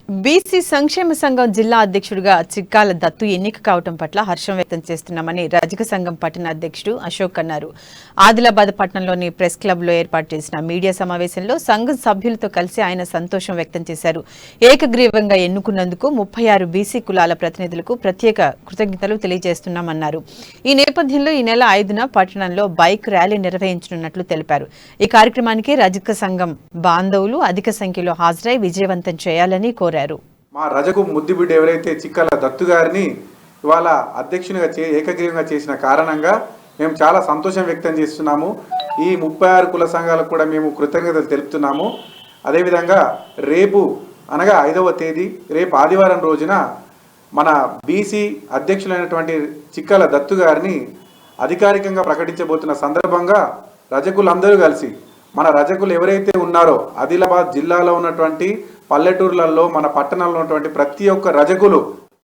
BC సంక్షేమ సంఘం జిల్లా అధ్యక్షుడిగా చిక్కాల దత్తు ఎన్నిక కావడం పట్ల హర్షం వ్యక్తం చేస్తున్నామని రజక సంఘం పట్టణ అధ్యక్షుడు అశోక్ అన్నారు. ఆదిలాబాద్ పట్టణంలోని ప్రెస్ క్లబ్ లో ఏర్పాటు చేసిన మీడియా సమావేశంలో సంఘం సభ్యులతో కలిసి ఆయన సంతోషం వ్యక్తం చేశారు. ఏకగ్రీవంగా ఎన్నుకున్నందుకు 36 బీసీ కులాల ప్రతినిధులకు ప్రత్యేక కృతజ్ఞతలు తెలియజేస్తున్నామన్నారు. ఈ నేపథ్యంలో ఈ నెల 5న పట్టణంలో బైక్ ర్యాలీ నిర్వహించనున్నట్లు తెలిపారు. ఈ కార్యక్రమానికి రజక సంఘం బాంధవులు అధిక సంఖ్యలో హాజరై విజయవంతం చేయాలని కోరారు. మా రజకు ముద్దుబిడ్డ ఎవరైతే చిక్కాల దత్తు గారిని ఇవాళ అధ్యక్షునిగా ఏకగ్రీవంగా చేసిన కారణంగా మేము చాలా సంతోషం వ్యక్తం చేస్తున్నాము. ఈ 36 కుల సంఘాలకు కూడా మేము కృతజ్ఞతలు తెలుపుతున్నాము. అదేవిధంగా రేపు అనగా 5వ తేదీ రేపు ఆదివారం రోజున మన బీసీ అధ్యక్షులైనటువంటి చిక్కాల దత్తు గారిని అధికారికంగా ప్రకటించబోతున్న సందర్భంగా రజకులందరూ కలిసి మన రజకులు ఎవరైతే ఉన్నారో ఆదిలాబాద్ జిల్లాలో ఉన్నటువంటి పల్లెటూర్లలో మన పట్టణంలో ఉన్నటువంటి ప్రతి ఒక్క రజకులు